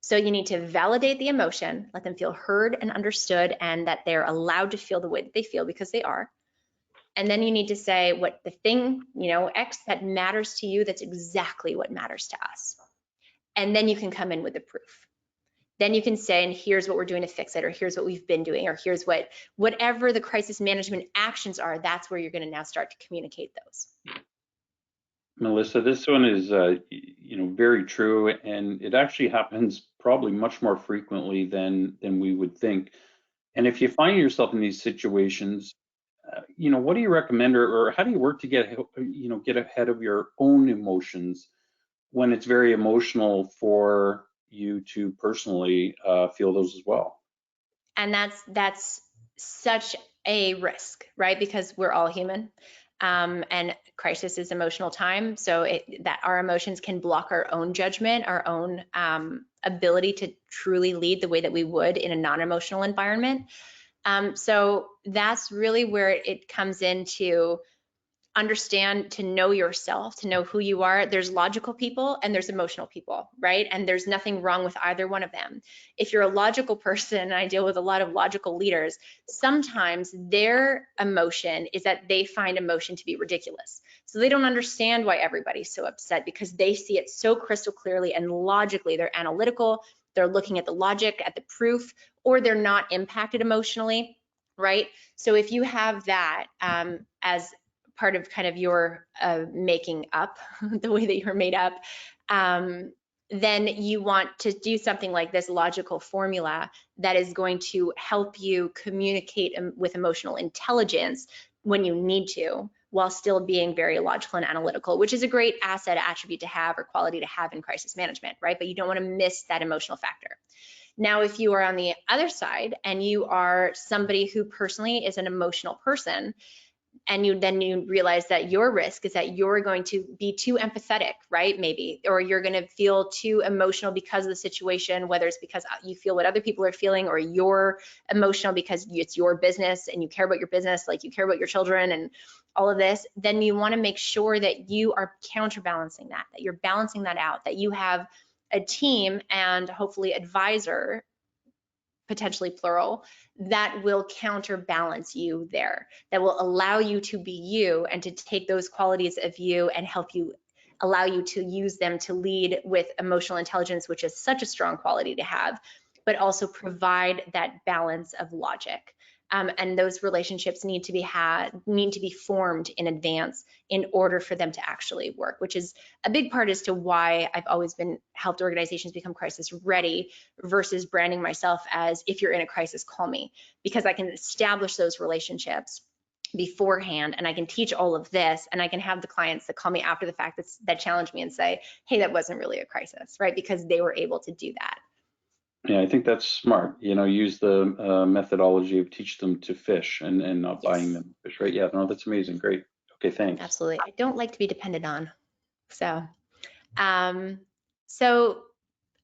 So you need to validate the emotion, let them feel heard and understood, and that they're allowed to feel the way that they feel, because they are. And then you need to say what the thing, X, that matters to you, that's exactly what matters to us. And then you can come in with the proof. Then you can say, and here's what we're doing to fix it, or here's what we've been doing, or here's whatever the crisis management actions are, that's where you're going to now start to communicate those. Melissa, this one is, very true, and it actually happens probably much more frequently than we would think. And if you find yourself in these situations, what do you recommend, or how do you work to get ahead of your own emotions when it's very emotional for you to personally feel those as well? And that's such a risk, right? Because we're all human, and crisis is emotional time. So that our emotions can block our own judgment, our own ability to truly lead the way that we would in a non-emotional environment. So that's really where it comes into understand, to know yourself, to know who you are. There's logical people and there's emotional people, right? And there's nothing wrong with either one of them. If you're a logical person, and I deal with a lot of logical leaders, sometimes their emotion is that they find emotion to be ridiculous. So they don't understand why everybody's so upset, because they see it so crystal clearly and logically. They're analytical, they're looking at the logic, at the proof, or they're not impacted emotionally, right? So if you have that as part of kind of your making up, the way that you're made up, then you want to do something like this logical formula that is going to help you communicate with emotional intelligence when you need to, while still being very logical and analytical, which is a great asset, attribute to have, or quality to have in crisis management, right? But you don't want to miss that emotional factor. Now, if you are on the other side and you are somebody who personally is an emotional person, and you realize that your risk is that you're going to be too empathetic, right? Maybe, or you're going to feel too emotional because of the situation, whether it's because you feel what other people are feeling, or you're emotional because it's your business and you care about your business, like you care about your children and all of this, then you want to make sure that you are counterbalancing that you're balancing that out, that you have a team and hopefully advisor, potentially plural, that will counterbalance you there, that will allow you to be you and to take those qualities of you and help you, allow you to use them to lead with emotional intelligence, which is such a strong quality to have, but also provide that balance of logic. And those relationships need to be formed in advance in order for them to actually work, which is a big part as to why I've always been helped organizations become crisis ready versus branding myself as, if you're in a crisis, call me, because I can establish those relationships beforehand, and I can teach all of this, and I can have the clients that call me after the fact that challenge me and say, hey, that wasn't really a crisis, right? Because they were able to do that. Yeah, I think that's smart. Use the methodology of teach them to fish and not buying them fish, right? Yeah, no, that's amazing. Great. Okay, thanks. Absolutely. I don't like to be depended on. So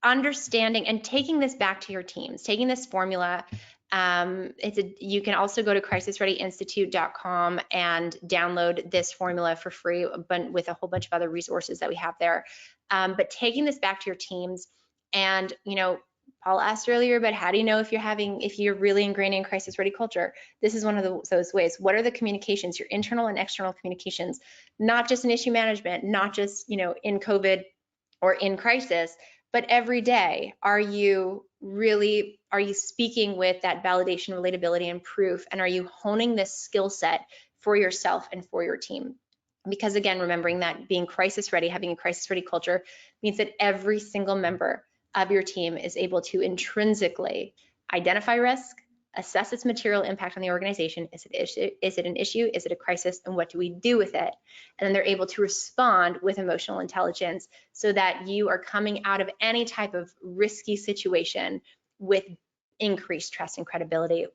understanding and taking this back to your teams, taking this formula, you can also go to crisisreadyinstitute.com and download this formula for free, but with a whole bunch of other resources that we have there. But taking this back to your teams, and Paul asked earlier, but how do you know if you're really ingraining crisis ready culture? This is one of those ways. What are the communications, your internal and external communications, not just in issue management, not just in COVID or in crisis, but every day? Are you speaking with that validation, relatability, and proof? And are you honing this skill set for yourself and for your team? Because again, remembering that being crisis ready, having a crisis ready culture, means that every single member of your team is able to intrinsically identify risk, assess its material impact on the organization. Is it an issue? Is it a crisis? And what do we do with it? And then they're able to respond with emotional intelligence, so that you are coming out of any type of risky situation with increased trust and credibility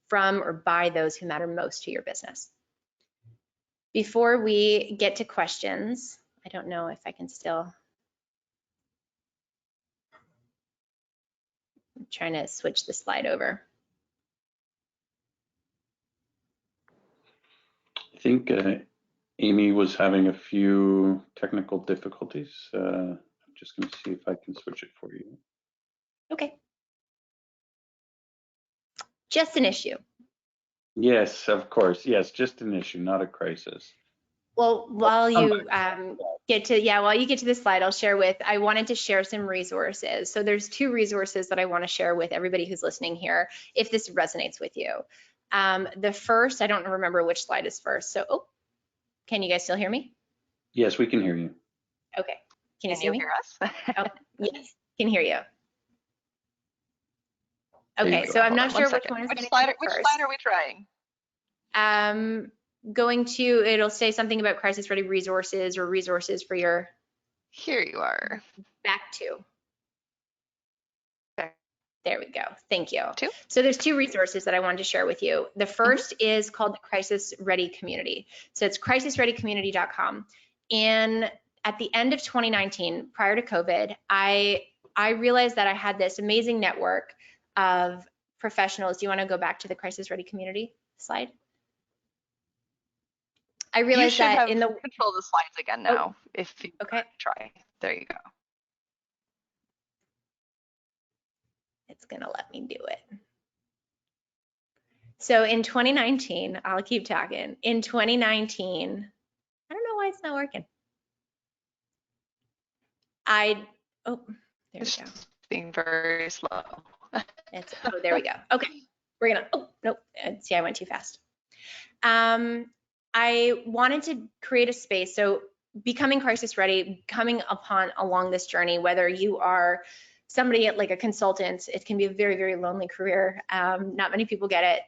from or by those who matter most to your business. Before we get to questions, I don't know if I can still, I'm trying to switch the slide over. I think Amy was having a few technical difficulties. I'm just going to see if I can switch it for you. Okay. Just an issue. Yes, of course. Yes, just an issue, not a crisis. Well, while you get to this slide, I wanted to share some resources. So there's two resources that I want to share with everybody who's listening here, if this resonates with you. The first, I don't remember which slide is first. So, can you guys still hear me? Yes, we can hear you. Okay. Can you hear us? Oh, yes, can hear you. Okay, you so I'm not sure which one is going to come first. Which slide are we trying? Going to, it'll say something about crisis ready resources or resources for your. Here you are. Back to. Okay. There we go. Thank you. Two. So there's two resources that I wanted to share with you. The first is called the Crisis Ready Community. So it's crisisreadycommunity.com. And at the end of 2019, prior to COVID, I realized that I had this amazing network of professionals. Do you want to go back to the Crisis Ready Community slide? I realized that in the control the slides again now. If you try, there you go. It's gonna let me do it. So in 2019, I'll keep talking. In 2019, I don't know why it's not working. There we go. Being very slow. There we go. Okay, we're gonna. Nope. See, I went too fast. I wanted to create a space. So becoming crisis ready, coming along this journey, whether you are somebody like a consultant, it can be a very, very lonely career. Not many people get it.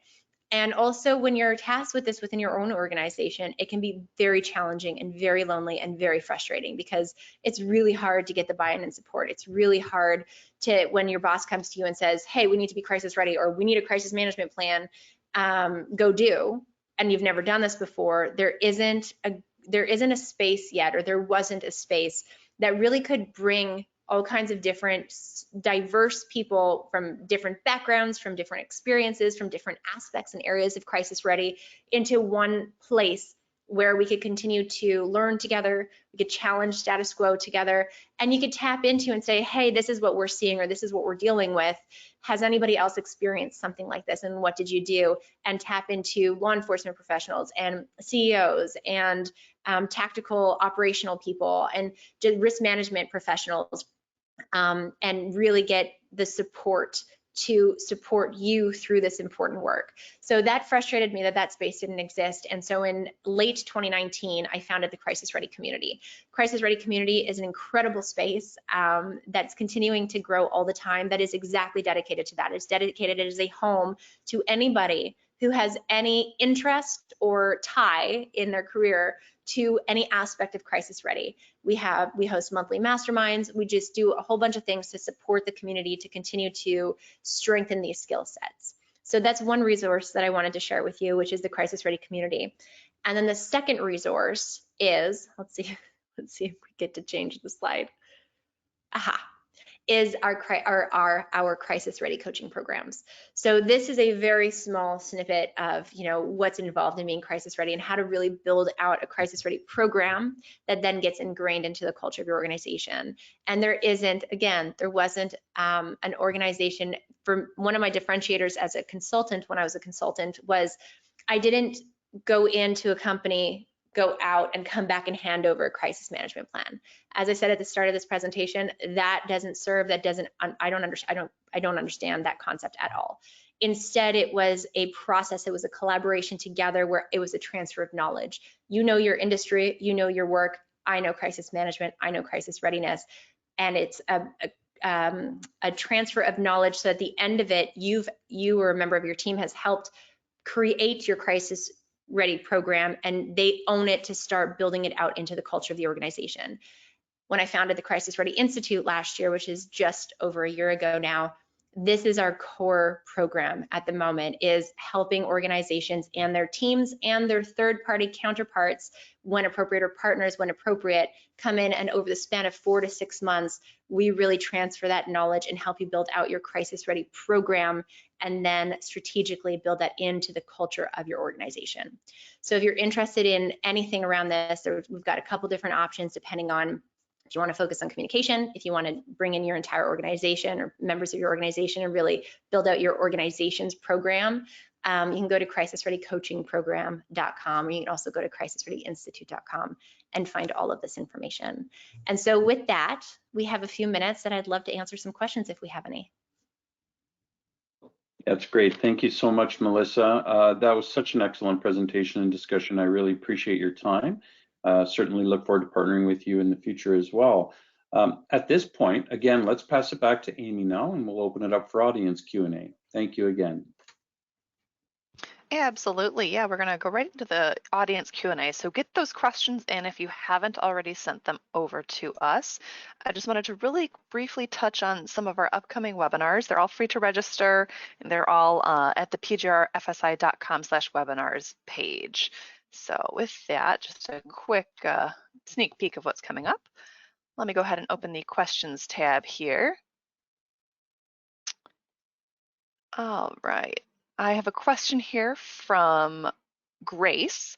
And also when you're tasked with this within your own organization, it can be very challenging and very lonely and very frustrating because it's really hard to get the buy-in and support. It's really hard to, when your boss comes to you and says, hey, we need to be crisis ready, or we need a crisis management plan, go do, and you've never done this before, there isn't a space yet, or there wasn't a space that really could bring all kinds of different diverse people from different backgrounds, from different experiences, from different aspects and areas of crisis ready into one place where we could continue to learn together, we could challenge status quo together, and you could tap into and say, hey, this is what we're seeing, or this is what we're dealing with. Has anybody else experienced something like this, and what did you do? And tap into law enforcement professionals and CEOs and tactical operational people and risk management professionals, and really get the support to support you through this important work. So that frustrated me that space didn't exist. And so in late 2019, I founded the Crisis Ready Community. Crisis Ready Community is an incredible space that's continuing to grow all the time, that is exactly dedicated to that. It's dedicated as a home to anybody who has any interest or tie in their career to any aspect of Crisis Ready. We host monthly masterminds. We just do a whole bunch of things to support the community to continue to strengthen these skill sets. So that's one resource that I wanted to share with you, which is the Crisis Ready Community. And then the second resource is, let's see if we get to change the slide. Aha. Is our Crisis Ready coaching programs. So this is a very small snippet of what's involved in being crisis ready and how to really build out a crisis ready program that then gets ingrained into the culture of your organization. And there wasn't an organization. For one of my differentiators as a consultant, when I was a consultant, was I didn't go into a company, go out and come back and hand over a crisis management plan. As I said at the start of this presentation, that doesn't serve, I don't understand that concept at all. Instead, it was a process, it was a collaboration together where it was a transfer of knowledge. You know your industry, you know your work, I know crisis management, I know crisis readiness, and it's a transfer of knowledge so at the end of it, you or a member of your team has helped create your crisis ready program, and they own it to start building it out into the culture of the organization. When I founded the Crisis Ready Institute last year, which is just over a year ago now, this is our core program at the moment, is helping organizations and their teams and their third-party counterparts, when appropriate, or partners when appropriate, come in, and over the span of 4 to 6 months, we really transfer that knowledge and help you build out your crisis ready program, and then strategically build that into the culture of your organization. So if you're interested in anything around this, we've got a couple different options depending on if you want to focus on communication, if you want to bring in your entire organization or members of your organization and really build out your organization's program. You can go to crisisreadycoachingprogram.com, or you can also go to crisisreadyinstitute.com and find all of this information. And so with that, we have a few minutes that I'd love to answer some questions if we have any. That's great. Thank you so much, Melissa. That was such an excellent presentation and discussion. I really appreciate your time. Certainly look forward to partnering with you in the future as well. At this point, again, let's pass it back to Amy now, and we'll open it up for audience Q&A. Thank you again. Yeah, absolutely. Yeah, we're going to go right into the audience Q&A. So get those questions in if you haven't already sent them over to us. I just wanted to really briefly touch on some of our upcoming webinars. They're all free to register, and they're all at the pgrfsi.com/webinars page. So with that, just a quick sneak peek of what's coming up. Let me go ahead and open the questions tab here. All right. I have a question here from Grace.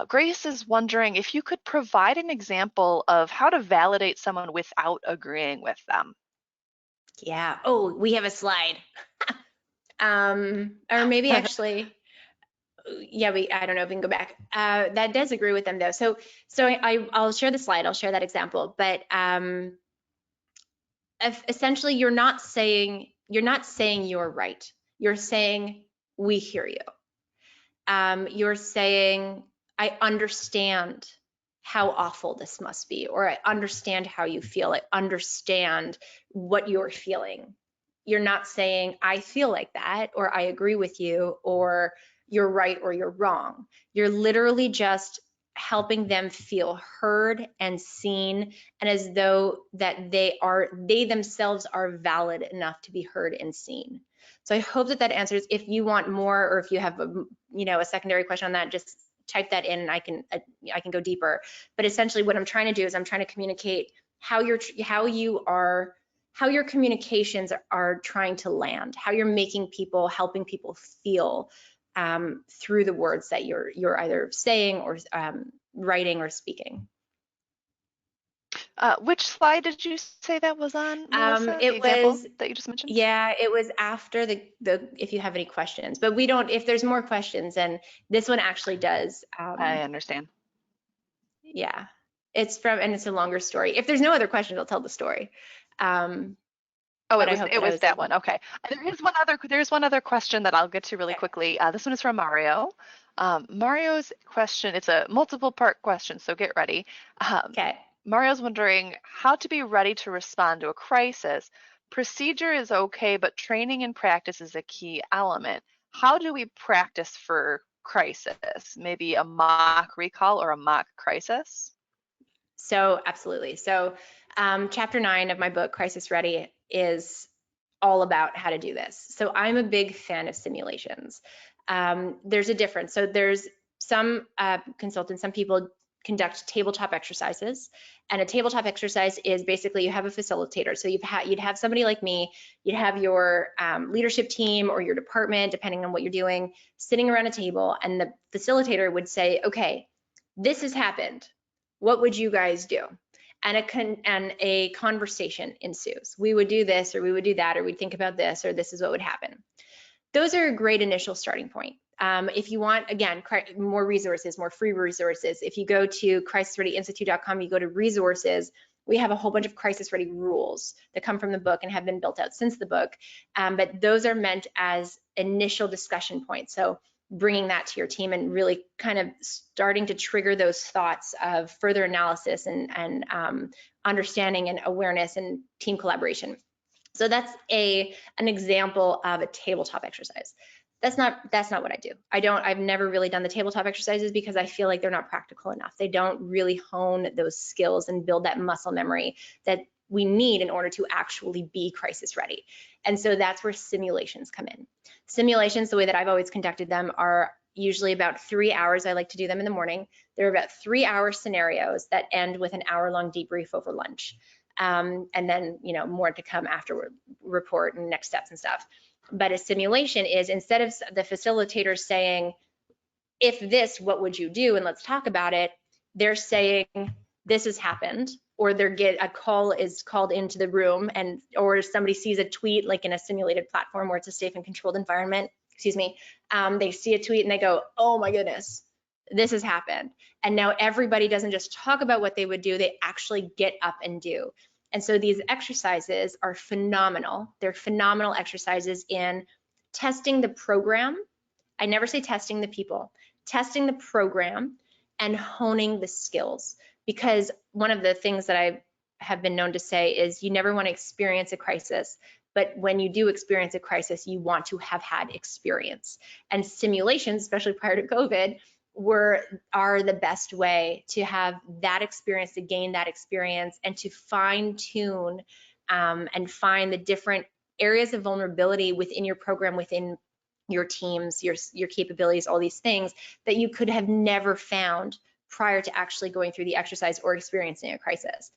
Grace is wondering if you could provide an example of how to validate someone without agreeing with them. Yeah. Oh, we have a slide. Or maybe actually, yeah, I don't know if we can go back. That does agree with them though. So I'll share the slide. I'll share that example. But essentially, you're not saying you're right. You're saying we hear you. You're saying I understand how awful this must be, or I understand how you feel. I understand what you're feeling. You're not saying I feel like that, or I agree with you, or you're right or you're wrong. You're literally just helping them feel heard and seen, and as though that they themselves are valid enough to be heard and seen. So I hope that that answers. If you want more, or if you have a secondary question on that, just type that in and I can go deeper. But essentially what I'm trying to do is I'm trying to communicate how your communications are trying to land, how you're making people, helping people feel through the words that you're either saying or writing or speaking. Which slide did you say that was on, Melissa? The It example was, that you just mentioned? yeah, it was after the if you have any questions, but we don't, if there's more questions, and this one actually does. I understand. Yeah, and it's a longer story. If there's no other questions, I'll tell the story. Oh, But it was that one. Okay. There's one other question that I'll get to really quickly. This one is from Mario. Mario's question, it's a multiple part question, so get ready. Okay. Mario's wondering how to be ready to respond to a crisis. Procedure is okay, but training and practice is a key element. How do we practice for crisis? Maybe a mock recall or a mock crisis? So absolutely. So chapter 9 of my book, Crisis Ready, is all about how to do this. So I'm a big fan of simulations. There's a difference. So there's some consultants, some people conduct tabletop exercises, and a tabletop exercise is basically you have a facilitator. So you'd have somebody like me, you'd have your leadership team or your department, depending on what you're doing, sitting around a table, and the facilitator would say, okay, this has happened. What would you guys do? And a conversation ensues. We would do this, or we would do that, or we'd think about this, or this is what would happen. Those are a great initial starting point. If you want, again, more resources, more free resources, if you go to crisisreadyinstitute.com, you go to resources, we have a whole bunch of crisis ready rules that come from the book and have been built out since the book. But those are meant as initial discussion points. So bringing that to your team and really kind of starting to trigger those thoughts of further analysis and understanding and awareness and team collaboration. So that's an example of a tabletop exercise. That's not what I do. I've never really done the tabletop exercises because I feel like they're not practical enough. They don't really hone those skills and build that muscle memory that we need in order to actually be crisis ready. And so that's where simulations come in. Simulations, the way that I've always conducted them, are usually about 3 hours. I like to do them in the morning. They're about 3-hour scenarios that end with an hour-long debrief over lunch. And then, more to come afterward, report and next steps and stuff. But a simulation is, instead of the facilitator saying, if this, what would you do? And let's talk about it. They're saying, this has happened, or a call is called into the room, or somebody sees a tweet, like in a simulated platform where it's a safe and controlled environment, they see a tweet and they go, oh my goodness, this has happened. And now everybody doesn't just talk about what they would do, they actually get up and do. And so these exercises are phenomenal. They're phenomenal exercises in testing the program. I never say testing the people, testing the program and honing the skills. Because one of the things that I have been known to say is you never want to experience a crisis, but when you do experience a crisis, you want to have had experience. And simulations, especially prior to COVID, are the best way to have that experience, to gain that experience, and to fine tune and find the different areas of vulnerability within your program, within your teams, your capabilities, all these things that you could have never found prior to actually going through the exercise or experiencing a crisis.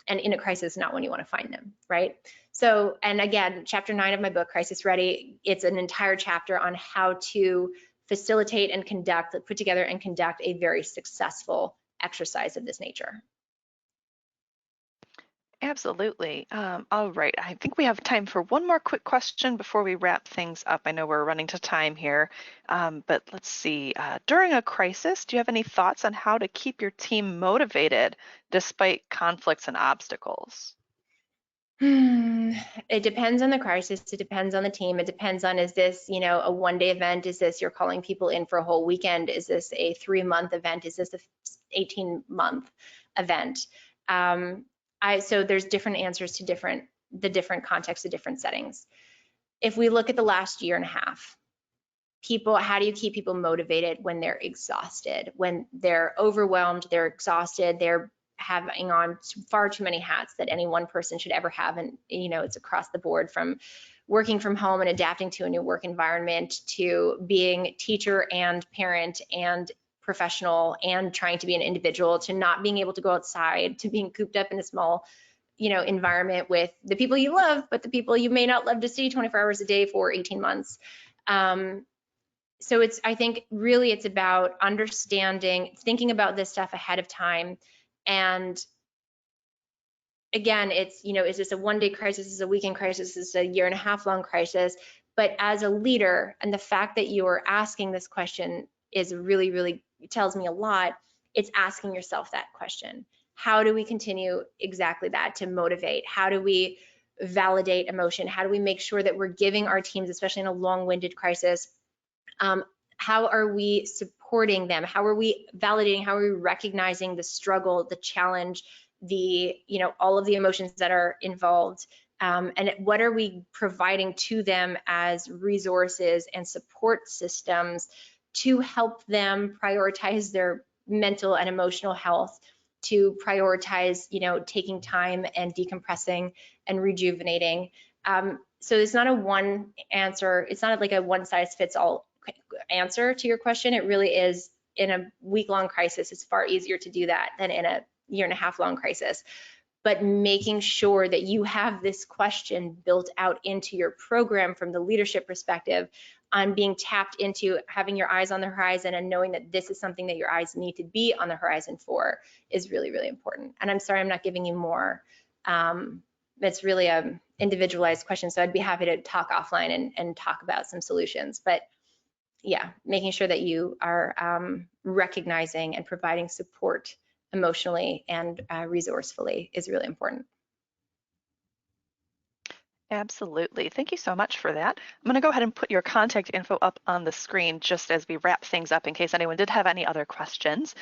And in a crisis, not when you want to find them, right? So, and again, chapter 9 of my book, Crisis Ready, it's an entire chapter on how to facilitate and put together and conduct a very successful exercise of this nature. Absolutely. All right. I think we have time for one more quick question before we wrap things up. I know we're running to time here, but let's see. During a crisis, do you have any thoughts on how to keep your team motivated despite conflicts and obstacles? It depends on the crisis. It depends on the team. It depends on, is this, a one-day event? Is this you're calling people in for a whole weekend? Is this a 3-month event? Is this a 18-month event? So there's different answers to the different contexts, the different settings. If we look at the last year and a half, people, how do you keep people motivated when they're exhausted, when they're overwhelmed, they're exhausted, they're having on far too many hats that any one person should ever have. And, you know, it's across the board, from working from home and adapting to a new work environment to being teacher and parent and professional and trying to be an individual, to not being able to go outside, to being cooped up in a small, you know, environment with the people you love, but the people you may not love to see 24 hours a day for 18 months. So it's, I think really it's about understanding, thinking about this stuff ahead of time. And again, it's, you know, is this a one-day crisis, is this a weekend crisis, is this a year-and-a-half long crisis? But as a leader, and the fact that you are asking this question is really, really tells me a lot. It's asking yourself that question. How do we continue exactly that to motivate? How do we validate emotion? How do we make sure that we're giving our teams, especially in a long-winded crisis, how are we supporting them? How are we validating? How are we recognizing the struggle, the challenge, the, you know, all of the emotions that are involved? And what are we providing to them as resources and support systems to help them prioritize their mental and emotional health, to prioritize, you know, taking time and decompressing and rejuvenating. So it's not a one answer. It's not like a one size fits all answer to your question. It really is, in a week-long crisis, it's far easier to do that than in a year-and-a-half long crisis. But making sure that you have this question built out into your program from the leadership perspective, on being tapped into having your eyes on the horizon and knowing that this is something that your eyes need to be on the horizon for, is really, really important. And I'm sorry I'm not giving you more. It's really a individualized question, so I'd be happy to talk offline and talk about some solutions. But yeah, making sure that you are recognizing and providing support emotionally and resourcefully is really important. Absolutely. Thank you so much for that. I'm going to go ahead and put your contact info up on the screen just as we wrap things up in case anyone did have any other questions.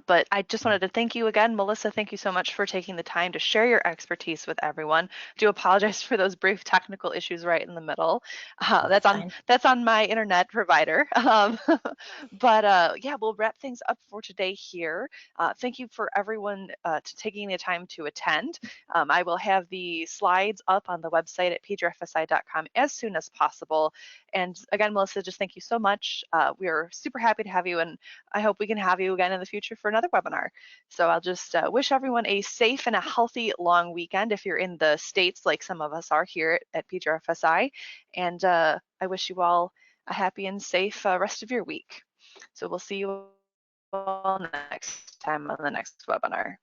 But I just wanted to thank you again, Melissa. Thank you so much for taking the time to share your expertise with everyone. I do apologize for those brief technical issues right in the middle. That's on my internet provider. But yeah, we'll wrap things up for today here. Thank you for everyone taking the time to attend. I will have the slides up on the website at pdrfsi.com as soon as possible. And again, Melissa, just thank you so much. We are super happy to have you, and I hope we can have you again in the future for another webinar. So I'll just wish everyone a safe and a healthy long weekend if you're in the States like some of us are here at PDRFSI. And I wish you all a happy and safe rest of your week. So we'll see you all next time on the next webinar.